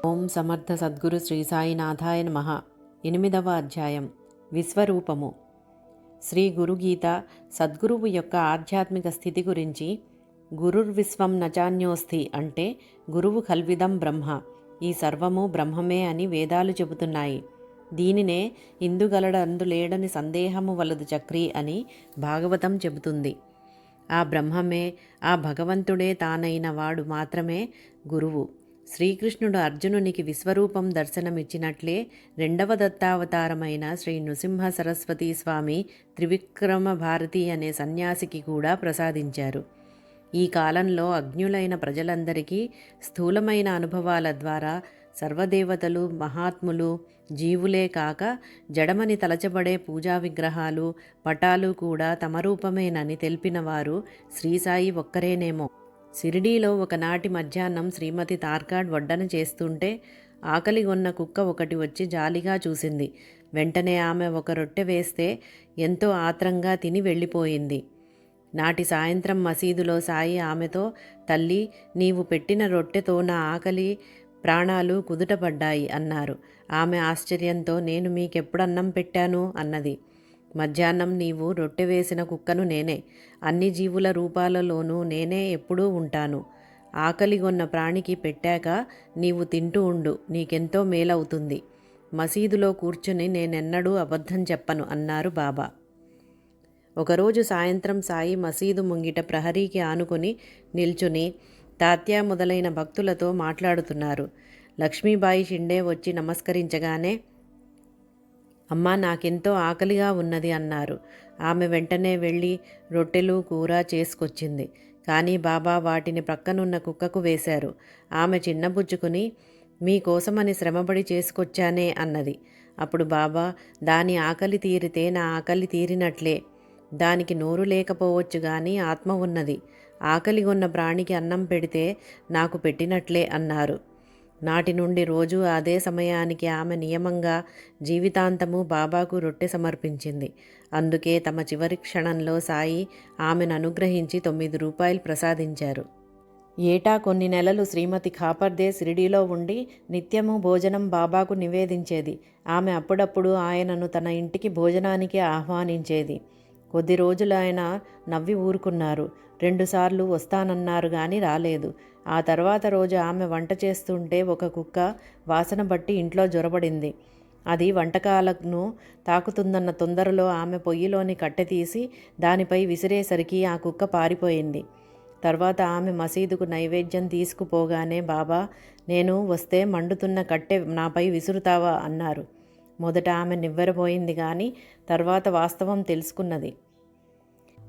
ఓం సమర్థ సద్గురు శ్రీ సాయినాథాయ నమః. 8వ అధ్యాయం విశ్వరూపము. శ్రీ గురుగీత సద్గురువు యొక్క ఆధ్యాత్మిక స్థితి గురించి. గురుర్విశ్వం నచాన్యోస్తి అంటే గురువు కల్విదం బ్రహ్మ, ఈ సర్వము బ్రహ్మమే అని వేదాలు చెబుతున్నాయి. దీనినే ఇందుగలడందులేడని సందేహము వలదు చక్రి అని భాగవతం చెబుతుంది. ఆ బ్రహ్మమే, ఆ భగవంతుడే తానైన వాడు మాత్రమే గురువు. శ్రీకృష్ణుడు అర్జునునికి విశ్వరూపం దర్శనమిచ్చినట్లే రెండవ దత్తావతారమైన శ్రీ నృసింహ సరస్వతీ స్వామి త్రివిక్రమ భారతి అనే సన్యాసికి కూడా ప్రసాదించారు. ఈ కాలంలో అజ్ఞులైన ప్రజలందరికీ స్థూలమైన అనుభవాల ద్వారా సర్వదేవతలు, మహాత్ములు, జీవులే కాక జడమని తలచబడే పూజా విగ్రహాలు, పటాలు కూడా తమ రూపమేనని తెలిపినవారు శ్రీసాయి ఒక్కరేనేమో. షిరిడీలో ఒకనాటి మధ్యాహ్నం శ్రీమతి తార్కాడ్ వడ్డన చేస్తుంటే ఆకలిగొన్న కుక్క ఒకటి వచ్చి జాలిగా చూసింది. వెంటనే ఆమె ఒక రొట్టె వేస్తే ఎంతో ఆత్రంగా తిని వెళ్ళిపోయింది. నాటి సాయంత్రం మసీదులో సాయి ఆమెతో, తల్లి, నీవు పెట్టిన రొట్టెతో నా ఆకలి ప్రాణాలు కుదుటపడ్డాయి అన్నారు. ఆమె ఆశ్చర్యంతో, నేను మీకెప్పుడన్నం పెట్టాను అన్నది. మధ్యాహ్నం నీవు రొట్టె వేసిన కుక్కను నేనే. అన్ని జీవుల రూపాలలోనూ నేనే ఎప్పుడూ ఉంటాను. ఆకలిగొన్న ప్రాణికి పెట్టాక నీవు తింటూ ఉండు, నీకెంతో మేలవుతుంది. మసీదులో కూర్చుని నేనెన్నడూ అబద్ధం చెప్పను అన్నారు బాబా. ఒకరోజు సాయంత్రం సాయి మసీదు ముంగిట ప్రహరీకి ఆనుకొని నిల్చుని తాత్యా మొదలైన భక్తులతో మాట్లాడుతున్నారు. లక్ష్మీబాయి షిండే వచ్చి నమస్కరించగానే, అమ్మా, నాకెంతో ఆకలిగా ఉన్నది అన్నారు. ఆమె వెంటనే వెళ్ళి రొట్టెలు, కూర చేసుకొచ్చింది. కానీ బాబా వాటిని ప్రక్కనున్న కుక్కకు వేశారు. ఆమె చిన్నబుచ్చుకుని, మీకోసమని శ్రమపడి చేసుకొచ్చానే అన్నది. అప్పుడు బాబా, దాని ఆకలి తీరితే నా ఆకలి తీరినట్లే. దానికి నోరు లేకపోవచ్చు కానీ ఆత్మ ఉన్నది. ఆకలిగొన్న ప్రాణికి అన్నం పెడితే నాకు పెట్టినట్లే అన్నారు. నాటి నుండి రోజు అదే సమయానికి ఆమె నియమంగా జీవితాంతము బాబాకు రొట్టె సమర్పించింది. అందుకే తమ చివరి క్షణంలో సాయి ఆమెను అనుగ్రహించి 9 రూపాయలు ప్రసాదించారు. ఏటా కొన్ని నెలలు శ్రీమతి ఖాపర్దే షిరిడీలో ఉండి నిత్యము భోజనం బాబాకు నివేదించేది. ఆమె అప్పుడప్పుడు ఆయనను తన ఇంటికి భోజనానికి ఆహ్వానించేది. కొద్ది రోజులు ఆయన నవ్వి ఊరుకున్నారు. 2 సార్లు వస్తానన్నారు కానీ రాలేదు. ఆ తర్వాత రోజు ఆమె వంట చేస్తుంటే ఒక కుక్క వాసన బట్టి ఇంట్లో జొరబడింది. అది వంటకాలను తాకుతుందన్న తొందరలో ఆమె పొయ్యిలోని కట్టె తీసి దానిపై విసిరేసరికి ఆ కుక్క పారిపోయింది. తర్వాత ఆమె మసీదుకు నైవేద్యం తీసుకుపోగానే బాబా, నేను వస్తే మండుతున్న కట్టె నాపై విసురుతావా అన్నారు. మొదట ఆమె నివ్వెరపోయింది కానీ తర్వాత వాస్తవం తెలుసుకున్నది.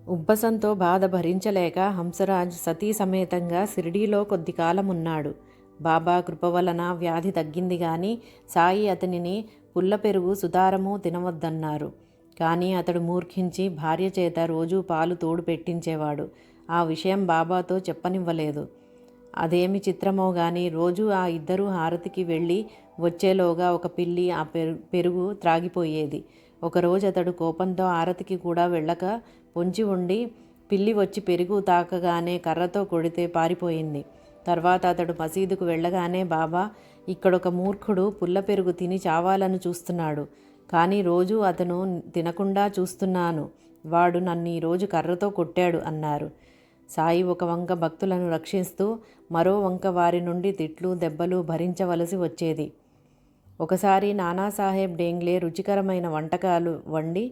ఉబ్బసంతో బాధ భరించలేక హంసరాజ్ సతీ సమేతంగా షిరిడీలో కొద్ది కాలం ఉన్నాడు. బాబా కృప వలన వ్యాధి తగ్గింది కానీ సాయి అతనిని పుల్ల పెరుగు, సుతారము తినవద్దన్నారు. కానీ అతడు మూర్ఖించి భార్య చేత రోజూ పాలు తోడు పెట్టించేవాడు. ఆ విషయం బాబాతో చెప్పనివ్వలేదు. అదేమి చిత్రమో గాని రోజు ఆ ఇద్దరూ హారతికి వెళ్ళి వచ్చేలోగా ఒక పిల్లి ఆ పెరుగు త్రాగిపోయేది. ఒకరోజు అతడు కోపంతో హారతికి కూడా వెళ్ళక పొంచి ఉండి పిల్లి వచ్చి పెరుగు తాకగానే కర్రతో కొడితే పారిపోయింది. తర్వాత అతడు మసీదుకు వెళ్ళగానే బాబా, ఇక్కడొక మూర్ఖుడు పుల్ల పెరుగు తిని చావాలని చూస్తున్నాడు. కానీ రోజు అతను తినకుండా చూస్తున్నాను. వాడు నన్ను ఈరోజు కర్రతో కొట్టాడు అన్నారు. సాయి ఒక వంక భక్తులను రక్షిస్తూ మరో వంక వారి నుండి తిట్లు, దెబ్బలు భరించవలసి వచ్చేది. ఒకసారి నానాసాహెబ్ డేంగ్లే రుచికరమైన వంటకాలు వండి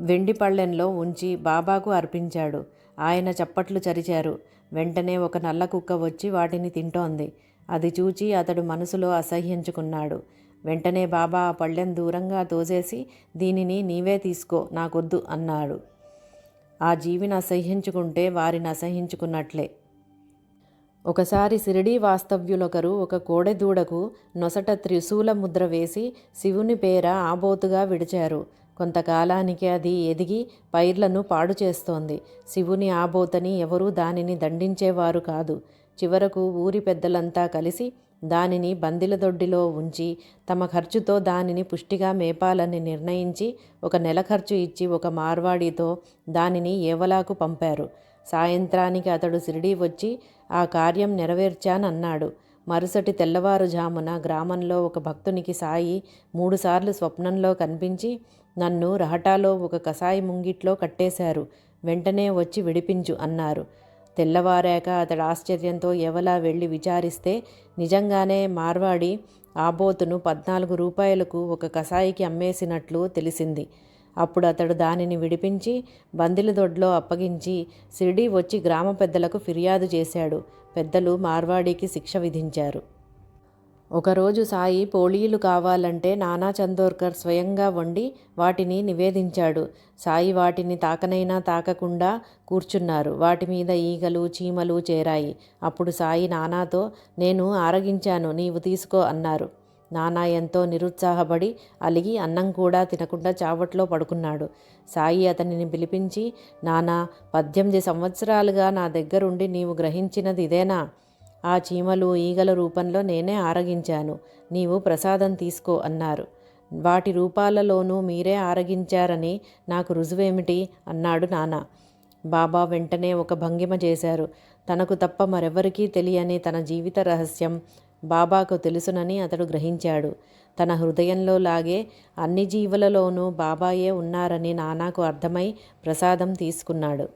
వెండి పళ్ళెంలో ఉంచి బాబాకు అర్పించాడు. ఆయన చప్పట్లు చరిచారు. వెంటనే ఒక నల్ల కుక్క వచ్చి వాటిని తింటోంది. అది చూచి అతడు మనసులో అసహ్యించుకున్నాడు. వెంటనే బాబా ఆ పళ్ళెం దూరంగా తోసేసి, దీనిని నీవే తీసుకో, నాకొద్దు అన్నాడు. ఆ జీవిని అసహ్యించుకుంటే వారిని అసహ్యించుకున్నట్లే. ఒకసారి షిరిడీ వాస్తవ్యులొకరు ఒక కోడెదూడకు నొసట త్రిశూల ముద్ర వేసి శివుని పేర ఆబోతుగా విడిచారు. కొంతకాలానికి అది ఎదిగి పైర్లను పాడు చేస్తోంది. శివుని ఆబోతని ఎవరూ దానిని దండించేవారు కాదు. చివరకు ఊరి పెద్దలంతా కలిసి దానిని బందిల దొడ్డిలో ఉంచి తమ ఖర్చుతో దానిని పుష్టిగా మేపాలని నిర్ణయించి 1 నెల ఖర్చు ఇచ్చి ఒక మార్వాడితో దానిని ఏవలాకు పంపారు. సాయంత్రానికి అతడు షిరిడీ వచ్చి ఆ కార్యం నెరవేర్చానన్నాడు. మరుసటి తెల్లవారుజామున గ్రామంలో ఒక భక్తునికి సాయి 3 సార్లు స్వప్నంలో కనిపించి, నన్ను రహటాలో ఒక కసాయి ముంగిట్లో కట్టేశారు, వెంటనే వచ్చి విడిపించు అన్నారు. తెల్లవారాక అతడు ఆశ్చర్యంతో ఎవలా వెళ్ళి విచారిస్తే నిజంగానే మార్వాడి ఆబోతును 14 రూపాయలకు ఒక కసాయికి అమ్మేసినట్లు తెలిసింది. అప్పుడు అతడు దానిని విడిపించి బందిలదొడ్లో అప్పగించి షిరిడీ వచ్చి గ్రామ పెద్దలకు ఫిర్యాదు చేశాడు. పెద్దలు మార్వాడికి శిక్ష విధించారు. ఒకరోజు సాయి పోళీలు కావాలంటే నానా చందోర్కర్ స్వయంగా వండి వాటిని నివేదించాడు. సాయి వాటిని తాకనైనా తాకకుండా కూర్చున్నారు. వాటి మీద ఈగలు చీమలు చేరాయి. అప్పుడు సాయి నానాతో, నేను ఆరగించాను, నీవు తీసుకో అన్నారు. నానా ఎంతో నిరుత్సాహపడి అలిగి అన్నం కూడా తినకుండా చావట్లో పడుకున్నాడు. సాయి అతనిని పిలిపించి, నానా, 18 సంవత్సరాలుగా నా దగ్గరుండి నీవు గ్రహించినది ఇదేనా? ఆ చీమలు ఈగల రూపంలో నేనే ఆరగించాను, నీవు ప్రసాదం తీసుకో అన్నారు. వాటి రూపాలలోనూ మీరే ఆరగించారని నాకు రుజువేమిటి అన్నాడు నాన్న. బాబా వెంటనే ఒక భంగిమ చేశారు. తనకు తప్ప మరెవరికీ తెలియని తన జీవిత రహస్యం బాబాకు తెలుసునని అతడు గ్రహించాడు. తన హృదయంలో లాగే అన్ని జీవులలోనూ బాబాయే ఉన్నారని నానాకు అర్థమై ప్రసాదం తీసుకున్నాడు.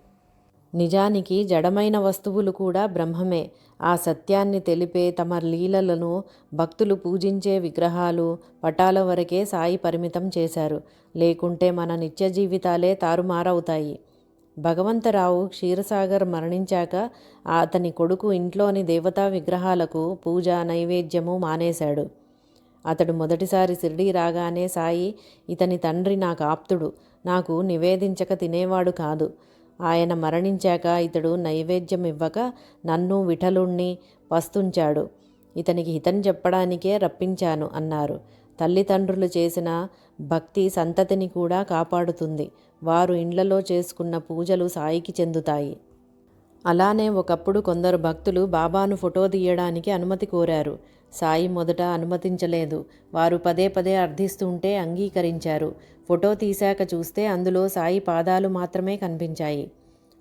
నిజానికి జడమైన వస్తువులు కూడా బ్రహ్మమే. ఆ సత్యాన్ని తెలిపే తమ లీలలను భక్తులు పూజించే విగ్రహాలు, పటాల వరకే సాయి పరిమితం చేశారు. లేకుంటే మన నిత్య జీవితాలే తారుమారవుతాయి. భగవంతరావు క్షీరసాగర్ మరణించాక అతని కొడుకు ఇంట్లోని దేవతా విగ్రహాలకు పూజ నైవేద్యము మానేశాడు. అతడు మొదటిసారి షిరిడీ రాగానే సాయి, ఇతని తండ్రి నాకు ఆప్తుడు, నాకు నివేదించక తినేవాడు కాదు. ఆయన మరణించాక ఇతడు నైవేద్యం ఇవ్వక నన్ను విఠలుణ్ణి పస్తుంచాడు. ఇతనికి హితం చెప్పడానికే రప్పించాను అన్నారు. తల్లిదండ్రులు చేసిన భక్తి సంతతిని కూడా కాపాడుతుంది. వారు ఇండ్లలో చేసుకున్న పూజలు సాయికి చెందుతాయి. అలానే ఒకప్పుడు కొందరు భక్తులు బాబాను ఫోటో తీయడానికి అనుమతి కోరారు. సాయి మొదట అనుమతించలేదు. వారు పదే పదే అర్థిస్తుంటే అంగీకరించారు. ఫోటో తీశాక చూస్తే అందులో సాయి పాదాలు మాత్రమే కనిపించాయి.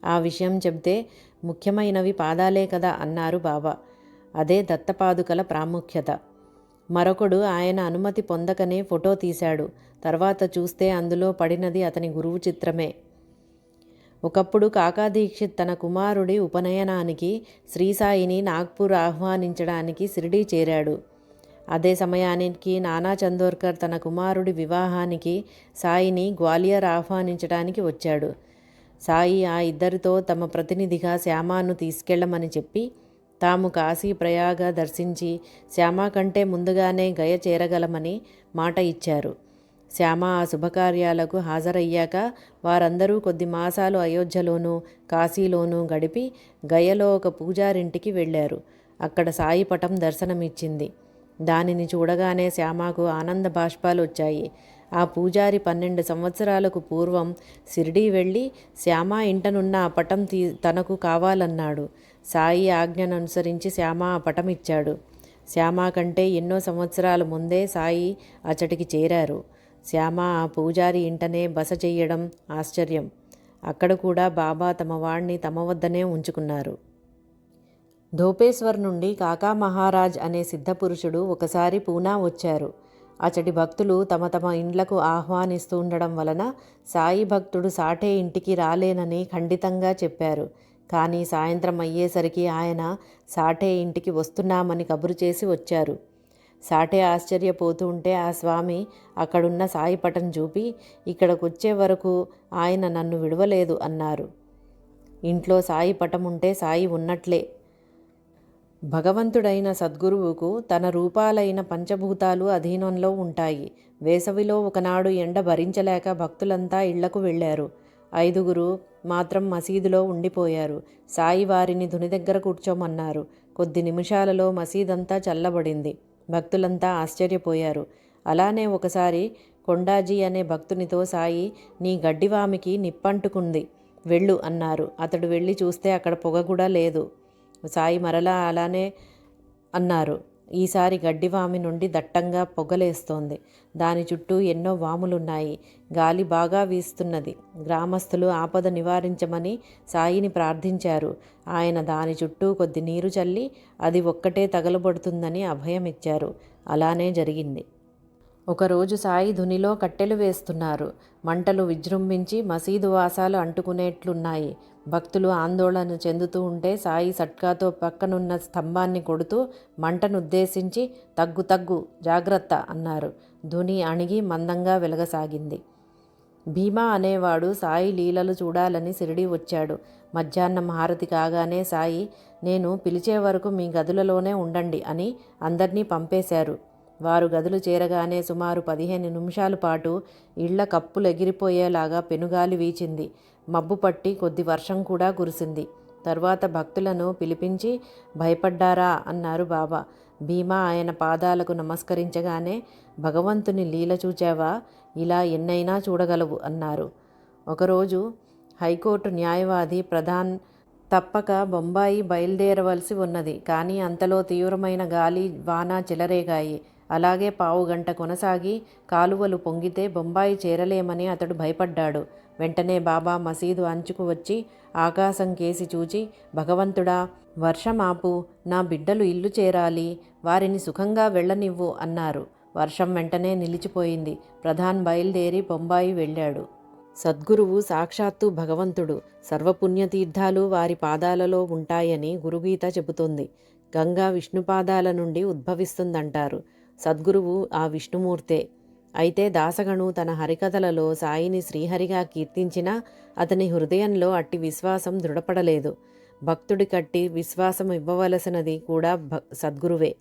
ఆ విషయం చెబితే, ముఖ్యమైనవి పాదాలే కదా అన్నారు బాబా. అదే దత్తపాదుకల ప్రాముఖ్యత. మరొకడు ఆయన అనుమతి పొందకనే ఫోటో తీశాడు. తర్వాత చూస్తే అందులో పడినది అతని గురువు చిత్రమే. ఒకప్పుడు కాకా దీక్షిత్ తన కుమారుడి ఉపనయనానికి శ్రీసాయిని నాగ్పూర్ ఆహ్వానించడానికి షిరిడీ చేరాడు. అదే సమయానికి నానా చందోర్కర్ తన కుమారుడి వివాహానికి సాయిని గ్వాలియర్ ఆహ్వానించడానికి వచ్చాడు. సాయి ఆ ఇద్దరితో తమ ప్రతినిధిగా శ్యామాను తీసుకెళ్లమని చెప్పి, తాము కాశీ ప్రయాగ దర్శించి శ్యామ కంటే ముందుగానే గయ చేరగలమని మాట ఇచ్చారు. శ్యామ ఆ శుభకార్యాలకు హాజరయ్యాక వారందరూ కొద్ది మాసాలు అయోధ్యలోనూ కాశీలోనూ గడిపి గయలో ఒక పూజారింటికి వెళ్ళారు. అక్కడ సాయి పటం దర్శనమిచ్చింది. దానిని చూడగానే శ్యామకు ఆనంద బాష్పాలు వచ్చాయి. ఆ పూజారి 12 సంవత్సరాలకు పూర్వం షిరిడీ వెళ్ళి శ్యామ ఇంటనున్న ఆ పటం తనకు కావాలన్నాడు. సాయి ఆజ్ఞను అనుసరించి శ్యామ ఆ పటం ఇచ్చాడు. శ్యామ కంటే ఎన్నో సంవత్సరాల ముందే సాయి అచ్చటికి చేరారు. శ్యామ ఆ పూజారి ఇంటనే బస చెయ్యడం ఆశ్చర్యం. అక్కడ కూడా బాబా తమ వాణ్ణి తమ వద్దనే ఉంచుకున్నారు. ధోపేశ్వర్ నుండి కాకా మహారాజ్ అనే సిద్ధపురుషుడు ఒకసారి పూనా వచ్చారు. అచటి భక్తులు తమ తమ ఇండ్లకు ఆహ్వానిస్తూ ఉండడం వలన సాయి భక్తుడు సాఠే ఇంటికి రాలేనని ఖండితంగా చెప్పారు. కానీ సాయంత్రం అయ్యేసరికి ఆయన సాఠే ఇంటికి వస్తున్నామని కబురు చేసి వచ్చారు. సాఠే ఆశ్చర్యపోతూ ఉంటే ఆ స్వామి అక్కడున్న సాయి పటం చూపి, ఇక్కడికొచ్చే వరకు ఆయన నన్ను విడవలేదు అన్నారు. ఇంట్లో సాయి పటం ఉంటే సాయి ఉన్నట్లే. భగవంతుడైన సద్గురువుకు తన రూపాలైన పంచభూతాలు అధీనంలో ఉంటాయి. వేసవిలో ఒకనాడు ఎండ భరించలేక భక్తులంతా ఇళ్లకు వెళ్ళారు. 5గురు మాత్రం మసీదులో ఉండిపోయారు. సాయి వారిని ధుని దగ్గర కూర్చోమన్నారు. కొద్ది నిమిషాలలో మసీదంతా చల్లబడింది. భక్తులంతా ఆశ్చర్యపోయారు. అలానే ఒకసారి కొండాజీ అనే భక్తునితో సాయి, నీ గడ్డివామికి నిప్పంటుకుంది, వెళ్ళు అన్నారు. అతడు వెళ్ళి చూస్తే అక్కడ పొగ కూడా లేదు. సాయి మరలా అలానే అన్నారు. ఈసారి గడ్డివామి నుండి దట్టంగా పొగలేస్తోంది. దాని చుట్టూ ఎన్నో వాములున్నాయి. గాలి బాగా వీస్తున్నది. గ్రామస్తులు ఆపద నివారించమని సాయిని ప్రార్థించారు. ఆయన దాని చుట్టూ కొద్ది నీరు చల్లి అది ఒక్కటే తగలబడుతుందని అభయమిచ్చారు. అలానే జరిగింది. ఒకరోజు సాయి ధునిలో కట్టెలు వేస్తున్నారు. మంటలు విజృంభించి మసీదు వాసాలు అంటుకునేట్లున్నాయి. భక్తులు ఆందోళన చెందుతూ ఉంటే సాయి సట్కాతో పక్కనున్న స్తంభాన్ని కొడుతూ మంటనుద్దేశించి తగ్గు తగ్గు, జాగ్రత్త అన్నారు. ధుని అణిగి మందంగా వెలగసాగింది. భీమా అనేవాడు సాయి లీలలు చూడాలని షిరిడీ వచ్చాడు. మధ్యాహ్నం హారతి కాగానే సాయి, నేను పిలిచే వరకు మీ గదులలోనే ఉండండి అని అందర్నీ పంపేశారు. వారు గదులు చేరగానే సుమారు 15 నిమిషాల పాటు ఇళ్ల కప్పులు ఎగిరిపోయేలాగా పెనుగాలి వీచింది. మబ్బు పట్టి కొద్ది వర్షం కూడా కురిసింది. తరువాత భక్తులను పిలిపించి, భయపడ్డారా అన్నారు బాబా. భీమా ఆయన పాదాలకు నమస్కరించగానే, భగవంతుని లీల చూచావా, ఇలా ఎన్నైనా చూడగలవు అన్నారు. ఒకరోజు హైకోర్టు న్యాయవాది ప్రధాన్ తప్పక బొంబాయి బయలుదేరవలసి ఉన్నది. కానీ అంతలో తీవ్రమైన గాలి వాన చెలరేగాయి. అలాగే పావుగంట కొనసాగి కాలువలు పొంగితే బొంబాయి చేరలేమని అతడు భయపడ్డాడు. వెంటనే బాబా మసీదు అంచుకు వచ్చి ఆకాశం కేసి చూచి, భగవంతుడా, వర్షం ఆపు, నా బిడ్డలు ఇల్లు చేరాలి, వారిని సుఖంగా వెళ్ళనివ్వు అన్నారు. వర్షం వెంటనే నిలిచిపోయింది. ప్రధాన్ బయలుదేరి బొంబాయి వెళ్ళాడు. సద్గురువు సాక్షాత్తు భగవంతుడు. సర్వపుణ్యతీర్థాలు వారి పాదాలలో ఉంటాయని గురుగీత చెబుతోంది. గంగా విష్ణుపాదాల నుండి ఉద్భవిస్తుందంటారు. సద్గురువు ఆ విష్ణుమూర్తే. అయితే దాసగణు తన హరికథలలో సాయిని శ్రీహరిగా కీర్తించినా అతని హృదయంలో అట్టి విశ్వాసం దృఢపడలేదు. భక్తుడి కట్టి విశ్వాసం ఇవ్వవలసినది కూడా సద్గురువే.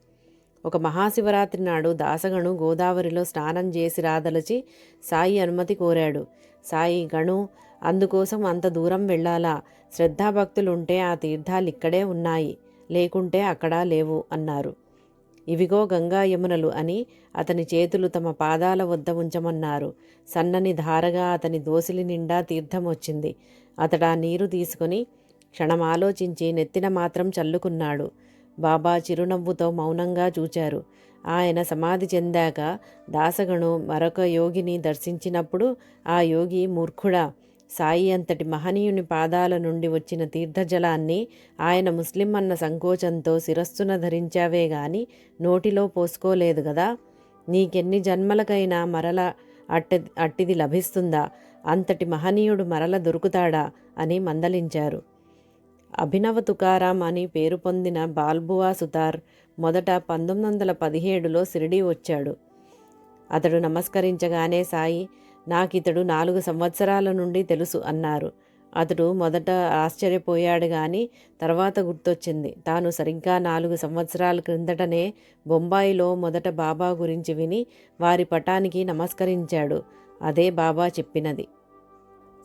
ఒక మహాశివరాత్రి నాడు దాసగణు గోదావరిలో స్నానం చేసి రాదలచి సాయి అనుమతి కోరాడు. సాయి, గణు, అందుకోసం అంత దూరం వెళ్ళాలా? శ్రద్ధాభక్తులుంటే ఆ తీర్థాలు ఇక్కడే ఉన్నాయి, లేకుంటే అక్కడా లేవు అన్నారు. ఇవిగో గంగా యమునలు అని అతని చేతులు తమ పాదాల వద్ద ఉంచమన్నారు. సన్నని ధారగా అతని దోసిలి నిండా తీర్థం వచ్చింది. అతడా నీరు తీసుకుని క్షణం ఆలోచించి నెత్తిన మాత్రం చల్లుకున్నాడు. బాబా చిరునవ్వుతో మౌనంగా చూచారు. ఆయన సమాధి చెందాక దాసగణు మరొక యోగిని దర్శించినప్పుడు, ఆ యోగి, మూర్ఖుడా, సాయి అంతటి మహనీయుని పాదాల నుండి వచ్చిన తీర్థజలాన్ని ఆయన ముస్లిం అన్న సంకోచంతో శిరస్సున ధరించావే గాని నోటిలో పోసుకోలేదు గదా, నీకెన్ని జన్మలకైనా మరల అట్టిది లభిస్తుందా? అంతటి మహనీయుడు మరల దొరుకుతాడా అని మందలించారు. అభినవ తుకారాం అని పేరు పొందిన బాల్బువా సుతార్ మొదట 1917లో షిరిడీ వచ్చాడు. అతడు నమస్కరించగానే సాయి, నాకితడు 4 సంవత్సరాల నుండి తెలుసు అన్నారు. అతడు మొదట ఆశ్చర్యపోయాడు గాని తర్వాత గుర్తొచ్చింది. తాను సరిగ్గా 4 సంవత్సరాల క్రిందటనే బొంబాయిలో మొదట బాబా గురించి విని వారి పటానికి నమస్కరించాడు. అదే బాబా చెప్పినది.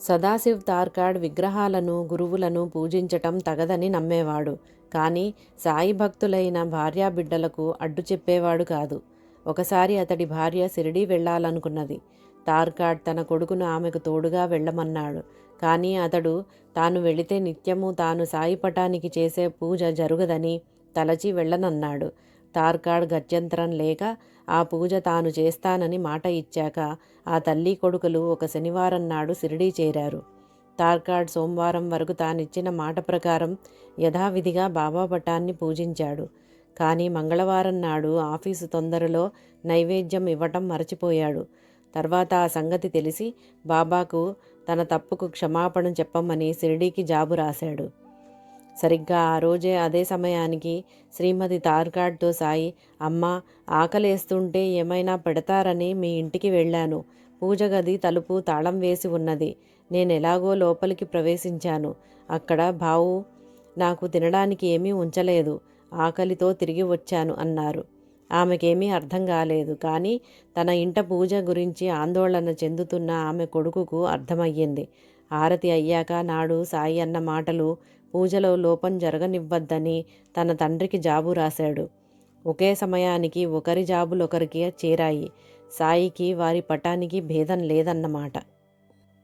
సదాశివ్ తార్కాడ్ విగ్రహాలను, గురువులను పూజించటం తగదని నమ్మేవాడు. కానీ సాయి భక్తులైన భార్యాబిడ్డలకు అడ్డు చెప్పేవాడు కాదు. ఒకసారి అతడి భార్య షిరిడీ వెళ్ళాలనుకున్నది. తార్కాడ్ తన కొడుకును ఆమెకు తోడుగా వెళ్ళమన్నాడు. కానీ అతడు తాను వెళితే నిత్యము తాను సాయి పటానికి చేసే పూజ జరుగదని తలచి వెళ్ళనన్నాడు. తార్కాడ్ గత్యంతరం లేక ఆ పూజ తాను చేస్తానని మాట ఇచ్చాక ఆ తల్లి కొడుకులు ఒక శనివారం నాడు షిరిడీ చేరారు. తార్కాడ్ సోమవారం వరకు తానిచ్చిన మాట ప్రకారం యథావిధిగా బాబా పటాన్ని పూజించాడు. కానీ మంగళవారం నాడు ఆఫీసు తొందరలో నైవేద్యం ఇవ్వటం మరచిపోయాడు. తర్వాత ఆ సంగతి తెలిసి బాబాకు తన తప్పుకు క్షమాపణ చెప్పమని షిరిడీకి జాబు రాశాడు. సరిగ్గా ఆ రోజే అదే సమయానికి శ్రీమతి తార్కాడ్తో సాయి, అమ్మా, ఆకలేస్తుంటే ఏమైనా పెడతారని మీ ఇంటికి వెళ్ళాను. పూజ గది తలుపు తాళం వేసి ఉన్నది. నేనెలాగో లోపలికి ప్రవేశించాను. అక్కడ బావు నాకు తినడానికి ఏమీ ఉంచలేదు. ఆకలితో తిరిగి వచ్చాను అన్నారు. ఆమెకేమీ అర్థం కాలేదు. కానీ తన ఇంట పూజ గురించి ఆందోళన చెందుతున్న ఆమె కొడుకుకు అర్థమయ్యింది. హారతి అయ్యాక నాడు సాయి అన్న మాటలు పూజలో లోపం జరగనివ్వద్దని తన తండ్రికి జాబు రాశాడు. ఒకే సమయానికి ఒకరి జాబులొకరికి చేరాయి. సాయికి వారి పటానికి భేదం లేదన్నమాట.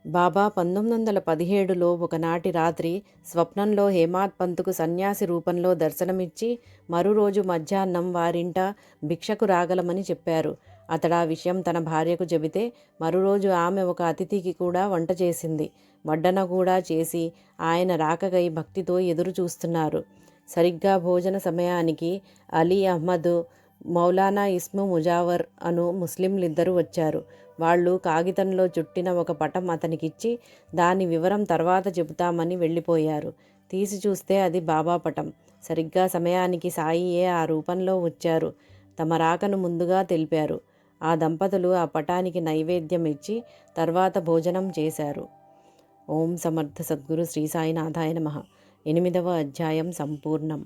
బాబా 1917లో ఒకనాటి రాత్రి స్వప్నంలో హేమాడ్ పంత్కు సన్యాసి రూపంలో దర్శనమిచ్చి మరు రోజు మధ్యాహ్నం వారింట భిక్షకు రాగలమని చెప్పారు. అతడా విషయం తన భార్యకు చెబితే మరురోజు ఆమె ఒక అతిథికి కూడా వంట చేసింది. వడ్డన కూడా చేసి ఆయన రాకకై భక్తితో ఎదురు చూస్తున్నారు. సరిగ్గా భోజన సమయానికి అలీ అహ్మద్, మౌలానా ఇస్ము ముజావర్ అను ముస్లింలిద్దరూ వచ్చారు. వాళ్ళు కాగితంలో చుట్టిన ఒక పటం అతనికిచ్చి దాని వివరం తర్వాత చెబుతామని వెళ్ళిపోయారు. తీసి చూస్తే అది బాబా పటం. సరిగ్గా సమయానికి సాయియే ఆ రూపంలో వచ్చారు. తమ రాకను ముందుగా తెలిపారు. ఆ దంపతులు ఆ పటానికి నైవేద్యం ఇచ్చి తర్వాత భోజనం చేశారు. ఓం సమర్థ సద్గురు శ్రీ సాయినాథాయ నమః. 8వ అధ్యాయం సంపూర్ణం.